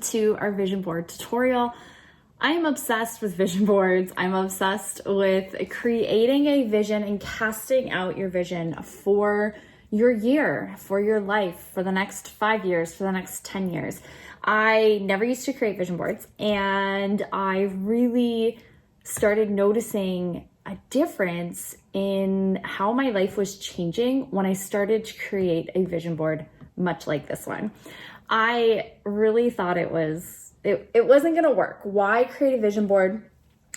to our vision board tutorial. I am obsessed with vision boards. I'm obsessed with creating a vision and casting out your vision for your year, for your life, for the next 5 years, for the next 10 years. I never used to create vision boards, and I really started noticing a difference in how my life was changing when I started to create a vision board much like this one. I really thought it wasn't gonna work. Why create a vision board?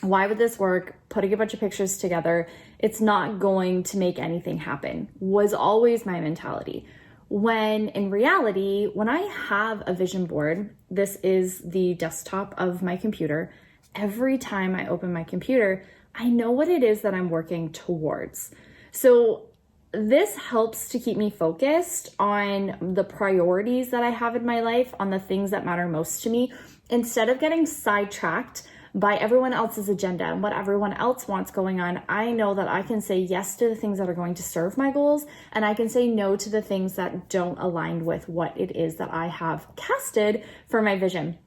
Why would this work? Putting a bunch of pictures together, it's not going to make anything happen, was always my mentality. When in reality, when I have a vision board, this is the desktop of my computer. Every time I open my computer, I know what it is that I'm working towards. So this helps to keep me focused on the priorities that I have in my life, on the things that matter most to me, instead of getting sidetracked by everyone else's agenda and what everyone else wants going on. I know that I can say yes to the things that are going to serve my goals, and I can say no to the things that don't align with what it is that I have casted for my vision.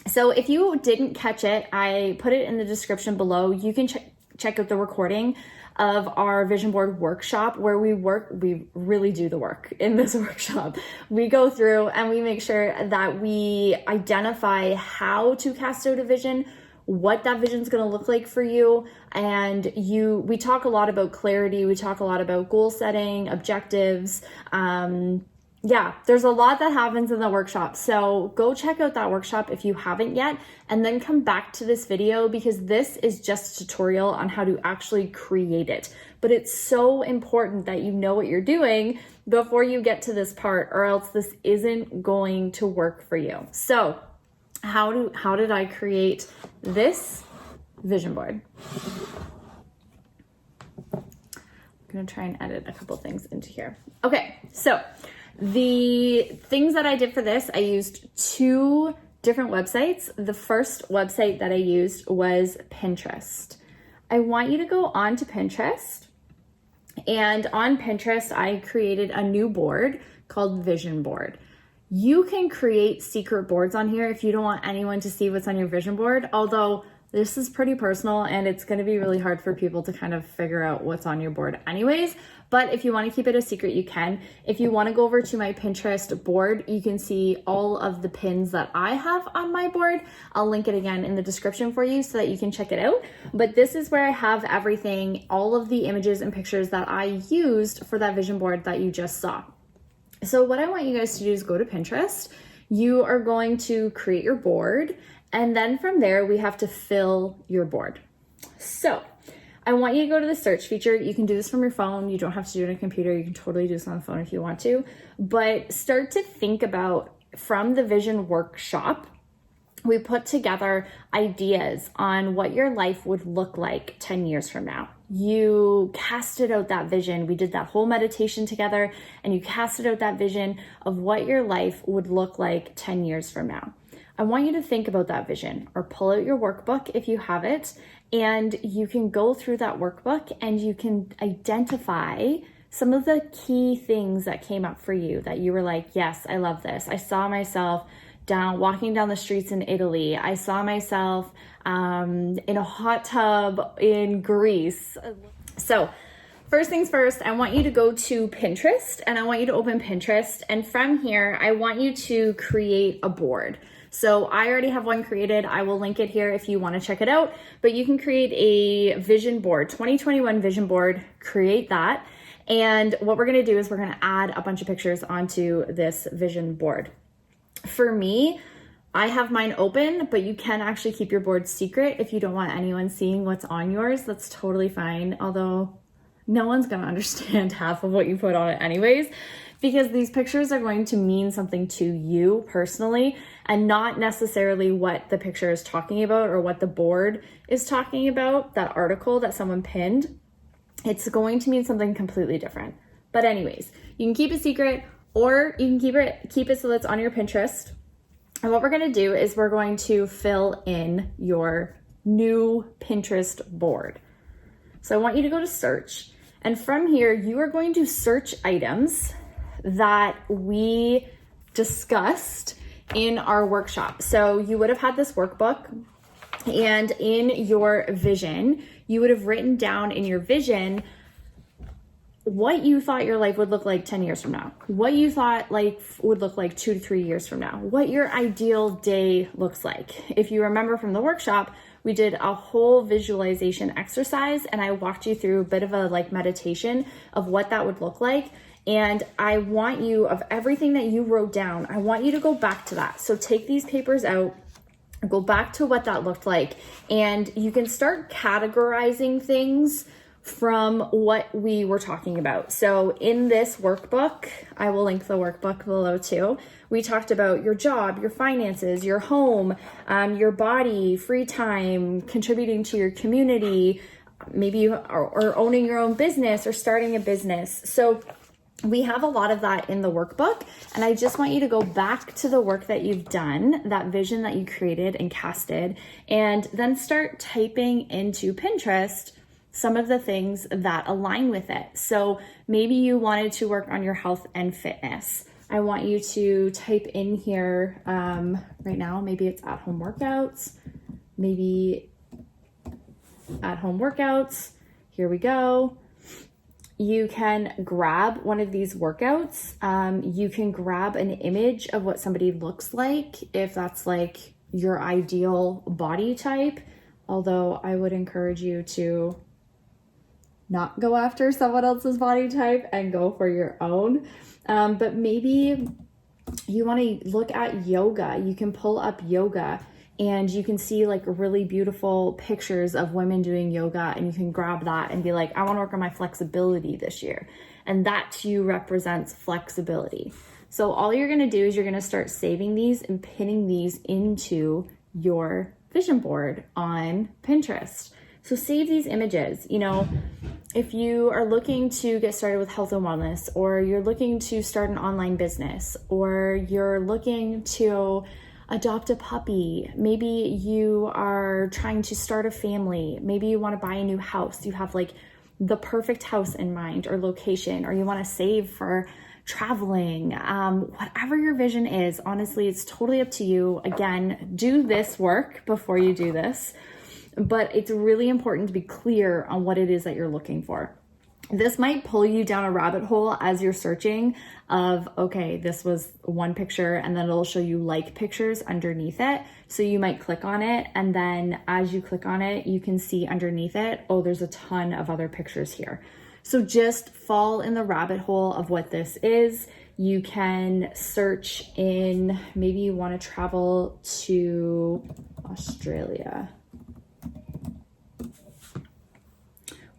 So if you didn't catch it, I put it in the description below. You can check out the recording of our vision board workshop where we really do the work in this workshop. We go through and we make sure that we identify how to cast out a vision, what that vision is going to look like for you. And we talk a lot about clarity. We talk a lot about goal setting, objectives. There's a lot that happens in the workshop. So go check out that workshop if you haven't yet, and then come back to this video because this is just a tutorial on how to actually create it. But it's so important that you know what you're doing before you get to this part, or else this isn't going to work for you. So how did I create this vision board? I'm gonna try and edit a couple things into here. Okay, so the things that I did for this, I used 2 different websites. The first website that I used was Pinterest. I want you to go on to Pinterest, and on Pinterest, I created a new board called Vision Board. You can create secret boards on here if you don't want anyone to see what's on your vision board, although this is pretty personal and it's going to be really hard for people to kind of figure out what's on your board anyways. But if you want to keep it a secret, you can. If you want to go over to my Pinterest board, you can see all of the pins that I have on my board. I'll link it again in the description for you so that you can check it out. But this is where I have everything, all of the images and pictures that I used for that vision board that you just saw. So what I want you guys to do is go to Pinterest. You are going to create your board, and then from there, we have to fill your board. So I want you to go to the search feature. You can do this from your phone. You don't have to do it on a computer. You can totally do this on the phone if you want to, but start to think about, from the vision workshop, we put together ideas on what your life would look like 10 years from now. You casted out that vision. We did that whole meditation together, and you casted out that vision of what your life would look like 10 years from now. I want you to think about that vision, or pull out your workbook if you have it, and you can go through that workbook and you can identify some of the key things that came up for you that you were like, yes, I love this. I saw myself walking down the streets in Italy. I saw myself in a hot tub in Greece. So first things first, I want you to go to Pinterest, and I want you to open Pinterest. And from here, I want you to create a board. So I already have one created. I will link it here if you want to check it out, but you can create a vision board, 2021 vision board, create that. And what we're going to do is we're going to add a bunch of pictures onto this vision board. For me, I have mine open, but you can actually keep your board secret if you don't want anyone seeing what's on yours. That's totally fine. Although no one's going to understand half of what you put on it anyways, because these pictures are going to mean something to you personally and not necessarily what the picture is talking about or what the board is talking about, that article that someone pinned. It's going to mean something completely different. But anyways, you can keep it secret, or you can keep it so that's on your Pinterest. And what we're going to do is we're going to fill in your new Pinterest board. So I want you to go to search, and from here you are going to search items that we discussed in our workshop. So you would have had this workbook, and in your vision, you would have written down in your vision what you thought your life would look like 10 years from now, what you thought life would look like 2 to 3 years from now, what your ideal day looks like. If you remember from the workshop, we did a whole visualization exercise, and I walked you through a bit of a meditation of what that would look like. And I want you, of everything that you wrote down, I want you to go back to that. So take these papers out, go back to what that looked like, and you can start categorizing things from what we were talking about. So in this workbook, I will link the workbook below too. We talked about your job, your finances, your home, your body, free time, contributing to your community, maybe you are or owning your own business or starting a business. So we have a lot of that in the workbook, and I just want you to go back to the work that you've done, that vision that you created and casted, and then start typing into Pinterest some of the things that align with it. So maybe you wanted to work on your health and fitness. I want you to type in here right now, maybe it's at-home workouts, maybe at-home workouts. Here we go. You can grab one of these workouts. You can grab an image of what somebody looks like, if that's like your ideal body type, although I would encourage you to not go after someone else's body type and go for your own. But maybe you want to look at yoga. You can pull up yoga and you can see really beautiful pictures of women doing yoga, and you can grab that and be like, I want to work on my flexibility this year. And that to you represents flexibility. So all you're going to do is you're going to start saving these and pinning these into your vision board on Pinterest. So save these images. If you are looking to get started with health and wellness, or you're looking to start an online business, or you're looking to adopt a puppy, maybe you are trying to start a family, maybe you want to buy a new house, you have the perfect house in mind or location, or you want to save for traveling, whatever your vision is, honestly, it's totally up to you. Again, do this work before you do this. But it's really important to be clear on what it is that you're looking for. This might pull you down a rabbit hole as you're searching of, okay, this was one picture, and then it'll show you pictures underneath it. So you might click on it, and then as you click on it, you can see underneath it, oh, there's a ton of other pictures here. So just fall in the rabbit hole of what this is. You can search in, maybe you want to travel to Australia.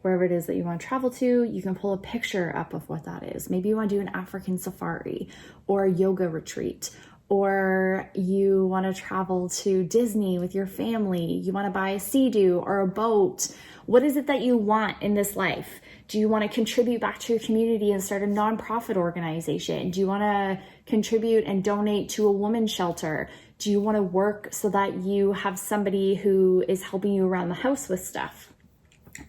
Wherever it is that you want to travel to, you can pull a picture up of what that is. Maybe you want to do an African safari or a yoga retreat, or you want to travel to Disney with your family. You want to buy a Sea-Doo or a boat. What is it that you want in this life? Do you want to contribute back to your community and start a nonprofit organization? Do you want to contribute and donate to a women's shelter? Do you want to work so that you have somebody who is helping you around the house with stuff?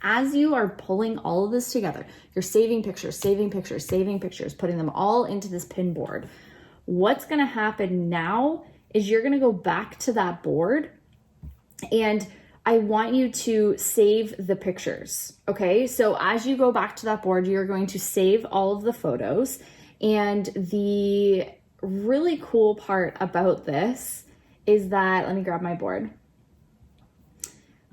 As you are pulling all of this together, you're saving pictures, putting them all into this pin board. What's going to happen now is you're going to go back to that board, and I want you to save the pictures. Okay. So as you go back to that board, you're going to save all of the photos. And the really cool part about this is that, let me grab my board.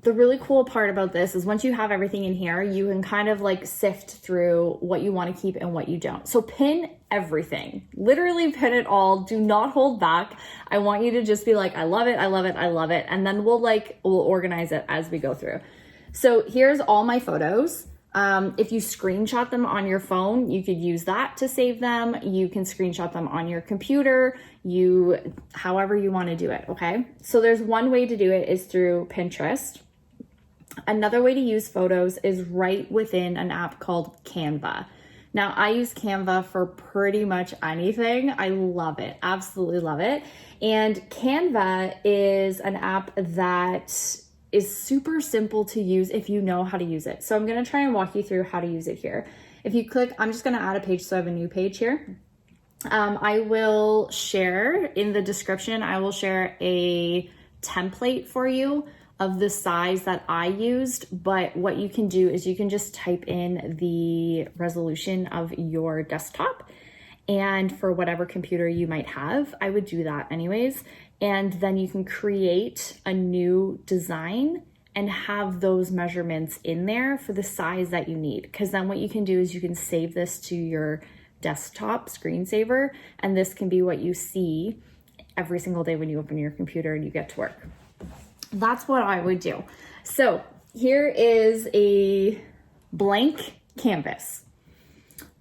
The really cool part about this is once you have everything in here, you can kind of sift through what you want to keep and what you don't. So pin everything, literally pin it all. Do not hold back. I want you to just be like, I love it. I love it. I love it. And then we'll organize it as we go through. So here's all my photos. If you screenshot them on your phone, you could use that to save them. You can screenshot them on your computer, however you want to do it. Okay. So there's one way to do it is through Pinterest. Another way to use photos is right within an app called Canva. Now, I use Canva for pretty much anything. I love it. Absolutely love it. And Canva is an app that is super simple to use if you know how to use it. So I'm going to try and walk you through how to use it here. If you click, I'm just going to add a page. So I have a new page here. I will share in the description, I will share a template for you of the size that I used, but what you can do is you can just type in the resolution of your desktop, and for whatever computer you might have, I would do that anyways. And then you can create a new design and have those measurements in there for the size that you need. Because then what you can do is you can save this to your desktop screensaver, and this can be what you see every single day when you open your computer and you get to work. That's what I would do. So here is a blank canvas.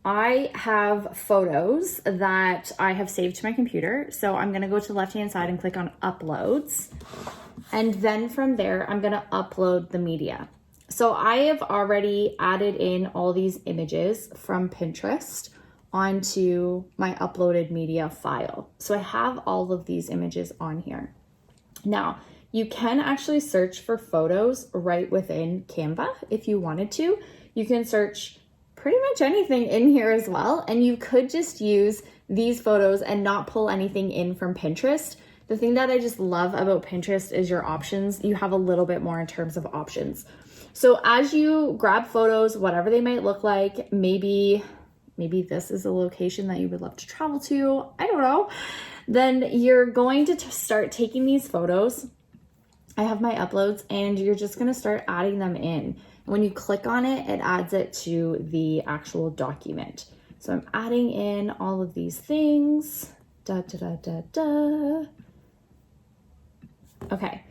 I have photos that I have saved to my computer. So I'm gonna go to the left-hand side and click on uploads. And then from there, I'm gonna upload the media. So I have already added in all these images from Pinterest onto my uploaded media file. So I have all of these images on here. Now, you can actually search for photos right within Canva if you wanted to. You can search pretty much anything in here as well. And you could just use these photos and not pull anything in from Pinterest. The thing that I just love about Pinterest is your options. You have a little bit more in terms of options. So as you grab photos, whatever they might look like, maybe this is a location that you would love to travel to, I don't know, then you're going to start taking these photos. I have my uploads, and you're just gonna start adding them in. When you click on it, it adds it to the actual document. So I'm adding in all of these things. Okay,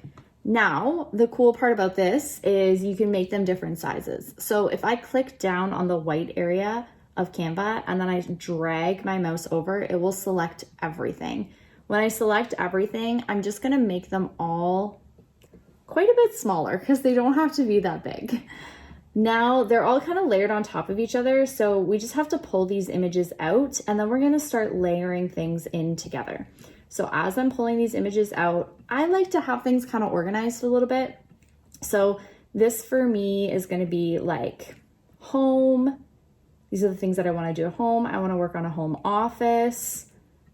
now the cool part about this is you can make them different sizes. So if I click down on the white area of Canva and then I drag my mouse over, it will select everything. When I select everything, I'm just gonna make them all quite a bit smaller because they don't have to be that big. Now they're all kind of layered on top of each other, so we just have to pull these images out, and then we're gonna start layering things in together. So as I'm pulling these images out, I like to have things kind of organized a little bit. So this for me is gonna be like home. These are the things that I wanna do at home. I wanna work on a home office.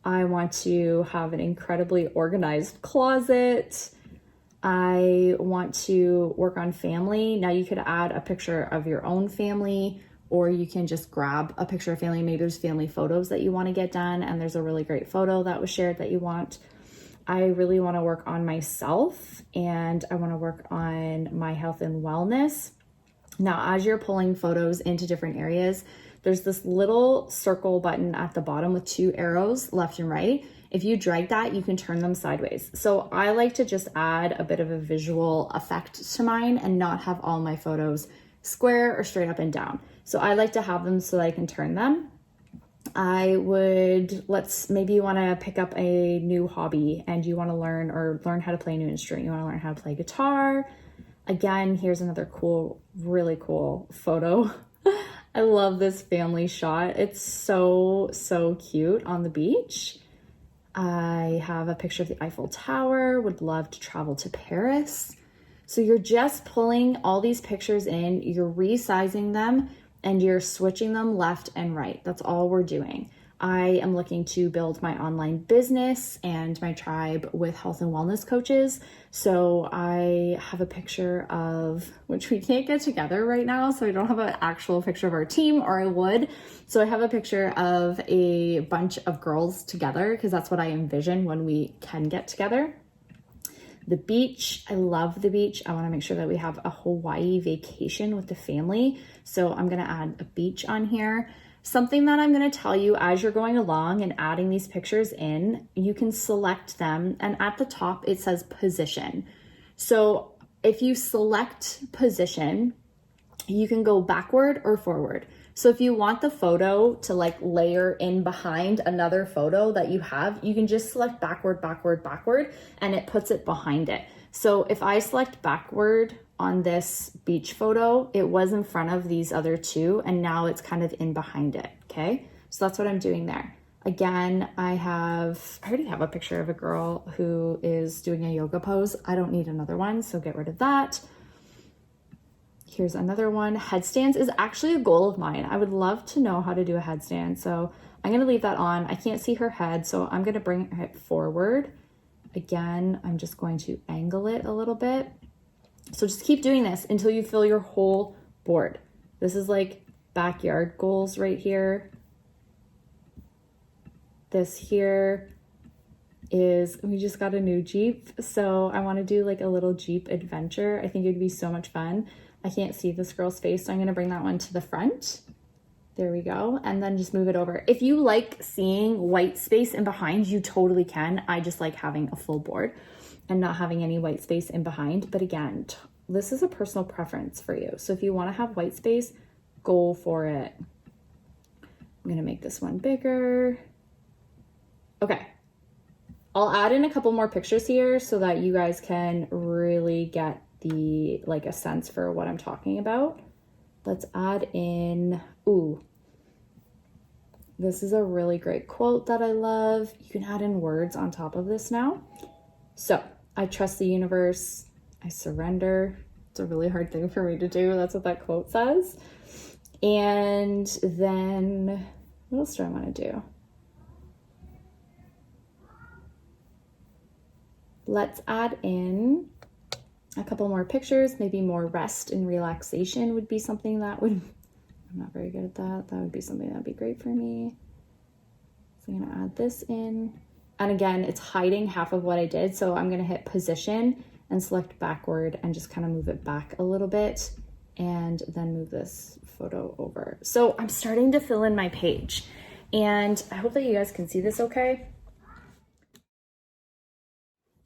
I want to have an incredibly organized closet. I want to work on family. Now you could add a picture of your own family, or you can just grab a picture of family. Maybe there's family photos that you want to get done, and there's a really great photo that was shared that you want. I really want to work on myself, and I want to work on my health and wellness. Now, as you're pulling photos into different areas, there's this little circle button at the bottom with 2 arrows left and right. If you drag that, you can turn them sideways. So I like to just add a bit of a visual effect to mine and not have all my photos square or straight up and down. So I like to have them so that I can turn them. Maybe you want to pick up a new hobby and you want to learn how to play a new instrument. You want to learn how to play guitar. Again, here's another really cool photo. I love this family shot. It's so cute on the beach. I have a picture of the Eiffel Tower, would love to travel to Paris. So you're just pulling all these pictures in, you're resizing them, and you're switching them left and right. That's all we're doing. I am looking to build my online business and my tribe with health and wellness coaches. So I have a picture of, which we can't get together right now, so I don't have an actual picture of our team, or I would. So I have a picture of a bunch of girls together because that's what I envision when we can get together. The beach, I love the beach. I want to make sure that we have a Hawaii vacation with the family. So I'm going to add a beach on here. Something that I'm going to tell you as you're going along and adding these pictures in, you can select them, and at the top it says position. So if you select position, you can go backward or forward. So if you want the photo to like layer in behind another photo that you have, you can just select backward, and it puts it behind it. So if I select backward on this beach photo, it was in front of these other 2, and now it's kind of in behind it, okay? So that's what I'm doing there. Again, I already have a picture of a girl who is doing a yoga pose. I don't need another one, so get rid of that. Here's another one. Headstands is actually a goal of mine. I would love to know how to do a headstand. So I'm going to leave that on. I can't see her head, so I'm going to bring it forward. Again, I'm just going to angle it a little bit. So just keep doing this until you fill your whole board. This is like backyard goals right here. This here is, we just got a new Jeep. So I want to do like a little Jeep adventure. I think it'd be so much fun. I can't see this girl's face, so I'm going to bring that one to the front. There we go. And then just move it over. If you like seeing white space in behind, you totally can. I just like having a full board and not having any white space in behind. But again, this is a personal preference for you. So if you want to have white space, go for it. I'm going to make this one bigger. Okay. I'll add in a couple more pictures here so that you guys can really get the, like, a sense for what I'm talking about. Let's add in, ooh, this is a really great quote that I love. You can add in words on top of this now. So, I trust the universe. I surrender. It's a really hard thing for me to do. That's what that quote says. And then, what else do I want to do? Let's add in a couple more pictures. Maybe more rest and relaxation would be something that would, I'm not very good at that. That would be something that would be great for me. So I'm gonna add this in. And again, it's hiding half of what I did. So I'm gonna hit position and select backward and just kind of move it back a little bit and then move this photo over. So I'm starting to fill in my page and I hope that you guys can see this okay.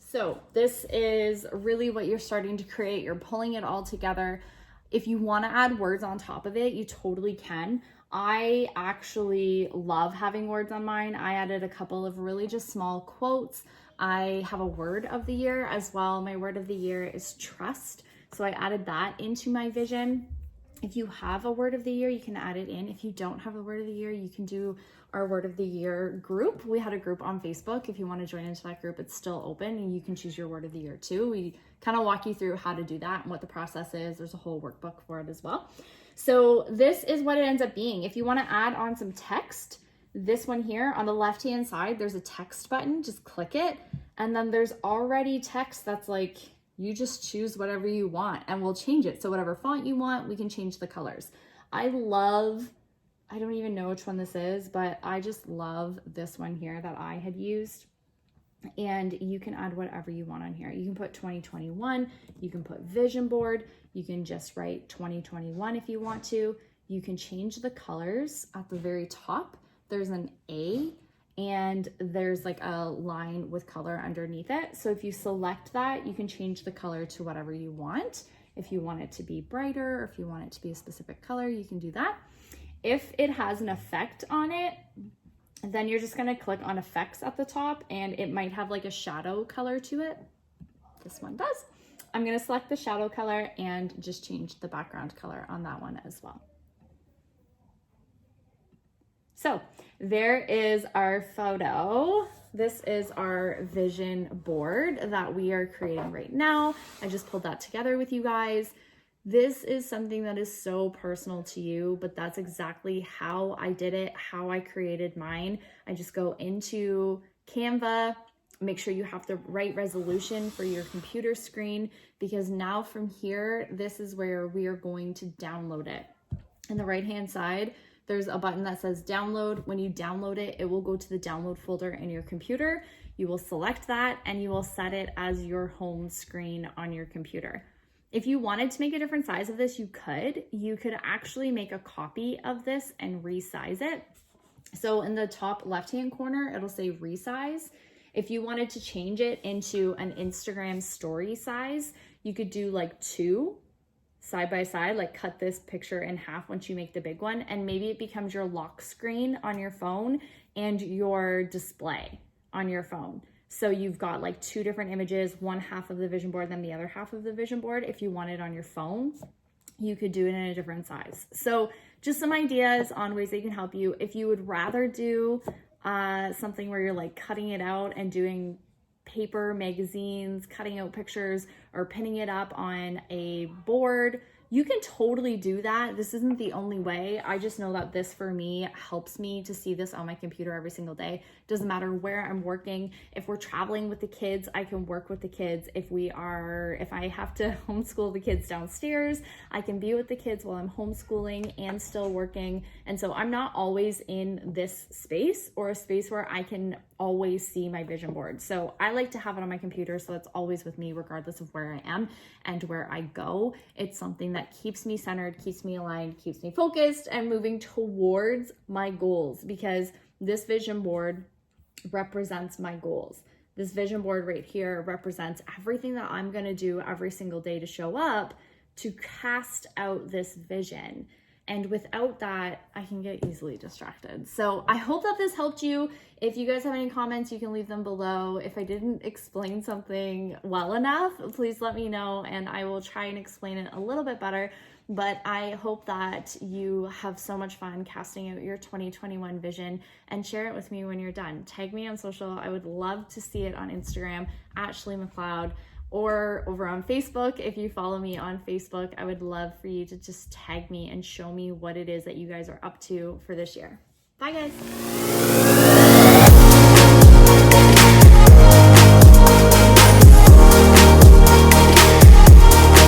So this is really what you're starting to create. You're pulling it all together. If you want to add words on top of it, you totally can. I actually love having words on mine. I added a couple of really just small quotes. I have a word of the year as well. My word of the year is trust. So I added that into my vision. If you have a word of the year, you can add it in. If you don't have a word of the year, you can do our word of the year group. We had a group on Facebook. If you want to join into that group, it's still open and you can choose your word of the year too. We kind of walk you through how to do that and what the process is. There's a whole workbook for it as well. So this is what it ends up being. If you want to add on some text, this one here on the left-hand side, there's a text button. Just click it. And then there's already text that's like, you just choose whatever you want and we'll change it. So whatever font you want, we can change the colors. I don't even know which one this is, but I just love this one here that I had used. And you can add whatever you want on here. You can put 2021, you can put vision board, you can just write 2021 if you want to. You can change the colors at the very top. There's an A and there's like a line with color underneath it. So if you select that, you can change the color to whatever you want. If you want it to be brighter, or if you want it to be a specific color, you can do that. If it has an effect on it, then you're just gonna click on effects at the top and it might have like a shadow color to it. This one does. I'm gonna select the shadow color and just change the background color on that one as well. So there is our photo. This is our vision board that we are creating right now. I just pulled that together with you guys. This is something that is so personal to you, but that's exactly how I did it, how I created mine. I just go into Canva, make sure you have the right resolution for your computer screen, because now from here, this is where we are going to download it. On the right-hand side, there's a button that says download. When you download it, it will go to the download folder in your computer. You will select that and you will set it as your home screen on your computer. If you wanted to make a different size of this, you could. You could actually make a copy of this and resize it. So in the top left-hand corner, it'll say resize. If you wanted to change it into an Instagram story size, you could do like 2 side by side, like cut this picture in half once you make the big one, and maybe it becomes your lock screen on your phone and your display on your phone. So you've got like 2 different images, one half of the vision board, then the other half of the vision board. If you want it on your phone, you could do it in a different size. So just some ideas on ways they can help you. If you would rather do something where you're like cutting it out and doing paper magazines, cutting out pictures or pinning it up on a board, you can totally do that. This isn't the only way. I just know that this for me helps me to see this on my computer every single day. Doesn't matter where I'm working. If we're traveling with the kids, I can work with the kids. If I have to homeschool the kids downstairs, I can be with the kids while I'm homeschooling and still working. And so I'm not always in this space or a space where I can always see my vision board. So I like to have it on my computer so it's always with me regardless of where I am and where I go. It's something that keeps me centered, keeps me aligned, keeps me focused and moving towards my goals, because this vision board represents my goals. This vision board right here represents everything that I'm going to do every single day to show up to cast out this vision. And without that, I can get easily distracted. So I hope that this helped you. If you guys have any comments, you can leave them below. If I didn't explain something well enough, please let me know and I will try and explain it a little bit better. But I hope that you have so much fun casting out your 2021 vision, and share it with me when you're done. Tag me on social. I would love to see it on Instagram at Shelley McLeod, or over on Facebook. If you follow me on Facebook, I would love for you to just tag me and show me what it is that you guys are up to for this year. Bye guys.